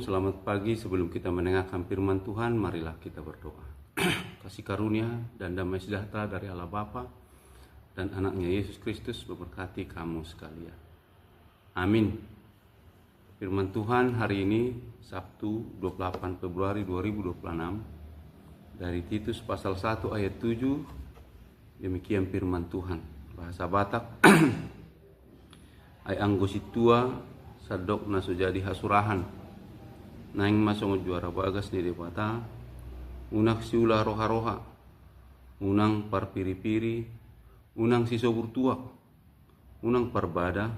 Shalom, selamat pagi. Sebelum kita mendengarkan firman Tuhan, marilah kita berdoa. Kasih karunia dan damai sejahtera dari Allah Bapa dan anaknya Yesus Kristus memberkati kamu sekalian. Amin. Firman Tuhan hari ini, Sabtu 28 Februari 2026, dari Titus pasal 1 ayat 7, demikian firman Tuhan. Bahasa Batak, ay anggusitua sadok na sujadi hasurahan naing masong juara bagas ni depata unak siula roha-roha unang parpiri-piri unang sisoburtuak unang parbada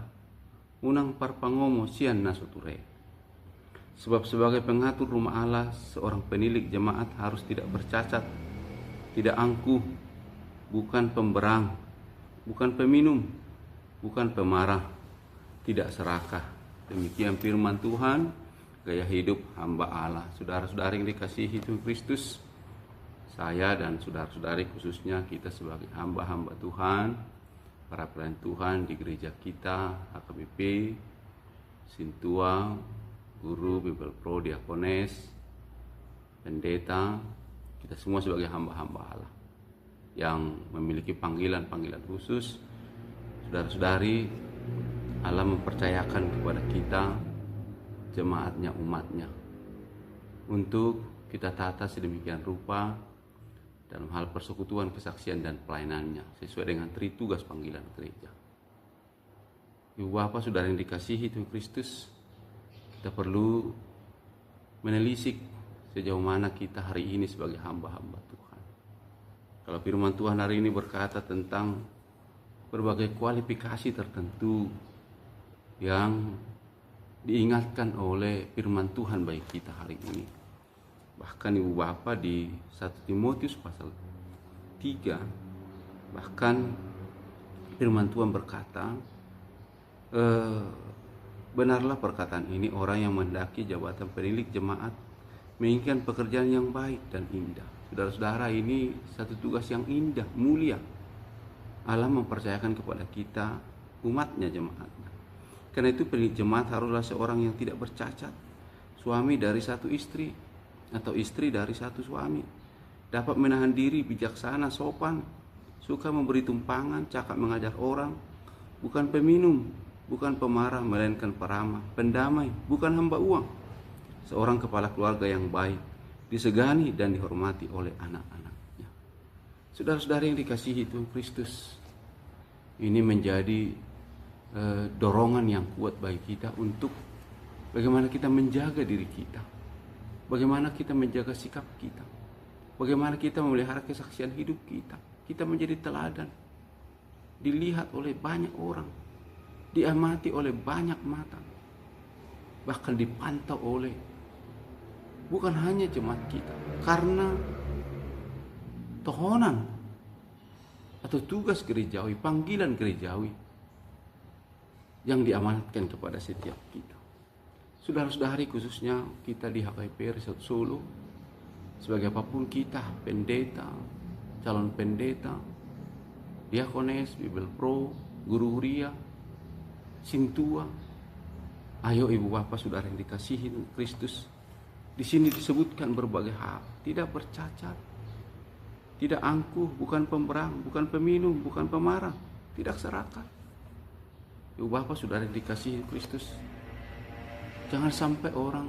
unang parpangomo sian nasuture. Sebab sebagai pengatur rumah Allah, seorang penilik jemaat harus tidak bercacat, tidak angkuh, bukan pemberang, bukan peminum, bukan pemarah, tidak serakah. Demikian firman Tuhan, gaya hidup hamba Allah. Saudara-saudari yang dikasihi Tuhan Kristus, saya dan saudara-saudari khususnya kita sebagai hamba-hamba Tuhan, para pelayan Tuhan di gereja kita, HKBP, Sintua, guru, Bible Pro, diakones, pendeta, kita semua sebagai hamba-hamba Allah yang memiliki panggilan-panggilan khusus. Saudara-saudari, Allah mempercayakan kepada kita, jemaatnya, umatnya, untuk kita tata sedemikian rupa dalam hal persekutuan, kesaksian, dan pelayanannya sesuai dengan tugas panggilan gereja. Ibu Bapak, saudara yang dikasihi Tuhan Kristus, kita perlu menelisik sejauh mana kita hari ini sebagai hamba-hamba Tuhan. Kalau firman Tuhan hari ini berkata tentang berbagai kualifikasi tertentu yang diingatkan oleh firman Tuhan bagi kita hari ini. Bahkan Ibu Bapak di 1 Timotius pasal 3, bahkan firman Tuhan berkata, benarlah perkataan ini, orang yang mendaki jabatan penilik jemaat menginginkan pekerjaan yang baik dan indah. Saudara-saudara, ini satu tugas yang indah, mulia. Allah mempercayakan kepada kita, umatnya, jemaatnya. Karena itu penilik jemaat haruslah seorang yang tidak bercacat, suami dari satu istri atau istri dari satu suami, dapat menahan diri, bijaksana, sopan, suka memberi tumpangan, cakap mengajar orang, bukan peminum, bukan pemarah, melainkan peramah, pendamai, bukan hamba uang, seorang kepala keluarga yang baik, disegani dan dihormati oleh anak-anaknya. Saudara-saudara yang dikasihi Tuhan Kristus, ini menjadi dorongan yang kuat bagi kita untuk bagaimana kita menjaga diri kita, bagaimana kita menjaga sikap kita, bagaimana kita memelihara kesaksian hidup kita. Kita menjadi teladan, dilihat oleh banyak orang, diamati oleh banyak mata, bahkan dipantau oleh bukan hanya jemaat kita, karena tohonan atau tugas gerejawi, panggilan gerejawi yang diamanatkan kepada setiap kita. Saudara-saudari, khususnya kita di HKBP Resort Solo, sebagai apapun kita, pendeta, calon pendeta, diakones, Bible Pro, guru huria, Sintua, ayo Ibu Bapak, saudara yang dikasihi Kristus, di sini disebutkan berbagai hal, tidak bercacat, tidak angkuh, bukan pemberang, bukan peminum, bukan pemarah, tidak serakah. Ibu Bapak, saudara yang dikasihi Kristus, jangan sampai orang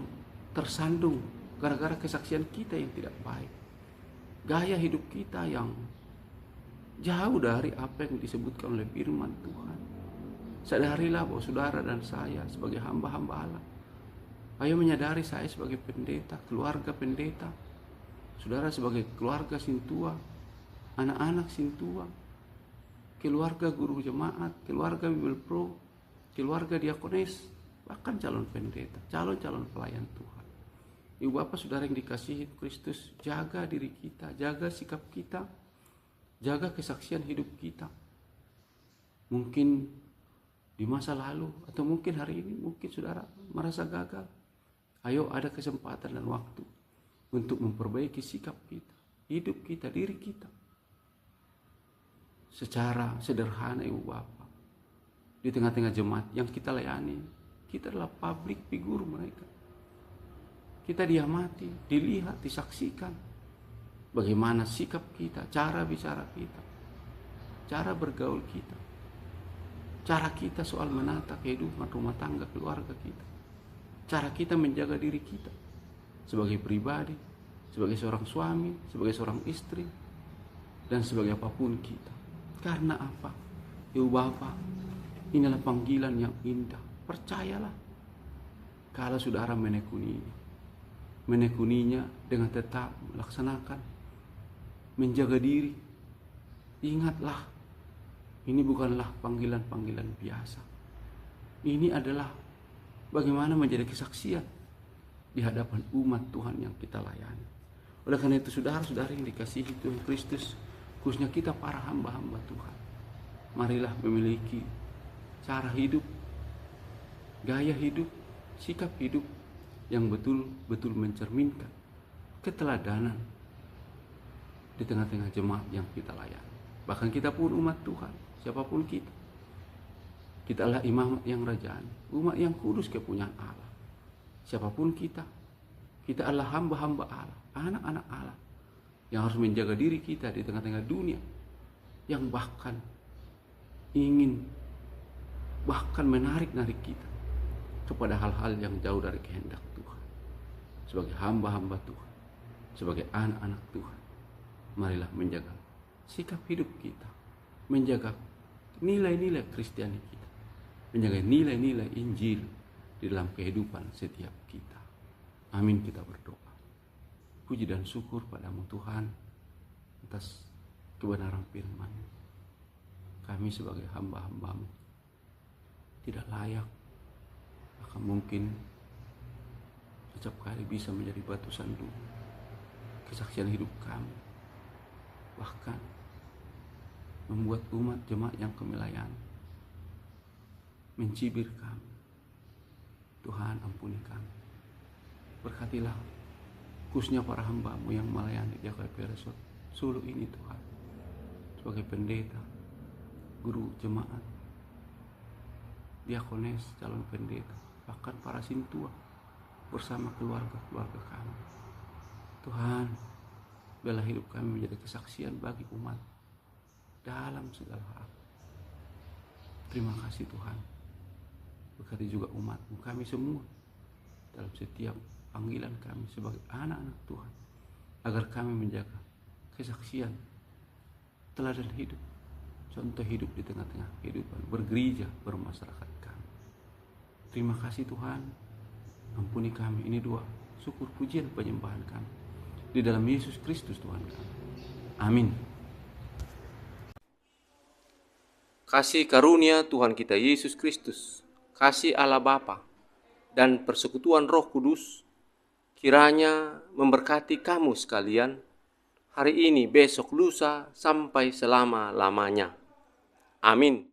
tersandung gara-gara kesaksian kita yang tidak baik, gaya hidup kita yang jauh dari apa yang disebutkan oleh firman Tuhan. Sadarilah bahwa saudara dan saya sebagai hamba-hamba Allah, ayo menyadari saya sebagai pendeta, keluarga pendeta, saudara sebagai keluarga Sintua, anak-anak Sintua, keluarga guru jemaat, keluarga Bible Pro, keluarga diakones, bahkan calon pendeta, calon-calon pelayan Tuhan. Ibu Bapak, saudara yang dikasihi Kristus, jaga diri kita, jaga sikap kita, jaga kesaksian hidup kita. Mungkin di masa lalu atau mungkin hari ini, mungkin saudara merasa gagal. Ayo, ada kesempatan dan waktu untuk memperbaiki sikap kita, hidup kita, diri kita. Secara sederhana Ibu Bapak, di tengah-tengah jemaat yang kita layani, kita adalah public figure mereka. Kita diamati, dilihat, disaksikan. Bagaimana sikap kita, cara bicara kita, cara bergaul kita, cara kita soal menata kehidupan rumah tangga keluarga kita, cara kita menjaga diri kita sebagai pribadi, sebagai seorang suami, sebagai seorang istri, dan sebagai apapun kita. Karena apa? Ibu Bapak, inilah panggilan yang indah. Percayalah, kalau saudara menekuninya dengan tetap melaksanakan, menjaga diri. Ingatlah, ini bukanlah panggilan-panggilan biasa. Ini adalah bagaimana menjadi kesaksian di hadapan umat Tuhan yang kita layani. Oleh karena itu, saudara-saudari yang dikasihi Tuhan Kristus, khususnya kita para hamba-hamba Tuhan, marilah memiliki cara hidup, gaya hidup, sikap hidup yang betul-betul mencerminkan keteladanan di tengah-tengah jemaat yang kita layani. Bahkan kita pun umat Tuhan, siapapun kita adalah imamat yang rajani, umat yang kudus kepunyaan Allah. Siapapun kita adalah hamba-hamba Allah, anak-anak Allah yang harus menjaga diri kita di tengah-tengah dunia yang bahkan menarik kita kepada hal-hal yang jauh dari kehendak Tuhan. Sebagai hamba-hamba Tuhan, sebagai anak-anak Tuhan, marilah menjaga sikap hidup kita, menjaga nilai-nilai Kristiani kita, menjaga nilai-nilai Injil di dalam kehidupan setiap kita. Amin, kita berdoa. Puji dan syukur padamu Tuhan atas kebenaran firman. Kami sebagai hamba-hambamu tidak layak, akan mungkin setiap kali bisa menjadi batu sandung kesaksian hidup kami, bahkan membuat umat jemaat yang kami layani mencibir kami. Tuhan, ampuni kami. Berkatilah khususnya para hamba-Mu yang melayani di HKP Resort Solo ini Tuhan, sebagai pendeta, guru jemaat, diakones, calon pendeta, bahkan para sintua bersama keluarga-keluarga kami. Tuhan, biarlah hidup kami menjadi kesaksian bagi umat dalam segala hal. Terima kasih Tuhan. Berkati juga umat-Mu, kami semua, dalam setiap panggilan kami sebagai anak-anak Tuhan, agar kami menjaga kesaksian, teladan hidup, contoh hidup di tengah-tengah kehidupan bergereja, bermasyarakat kami. Terima kasih Tuhan, ampuni kami. Ini doa, syukur, pujian, penyembahan kami di dalam Yesus Kristus Tuhan kami. Amin. Kasih karunia Tuhan kita Yesus Kristus, kasih Allah Bapa, dan persekutuan Roh Kudus kiranya memberkati kamu sekalian hari ini, besok, lusa, sampai selama-lamanya. Amin.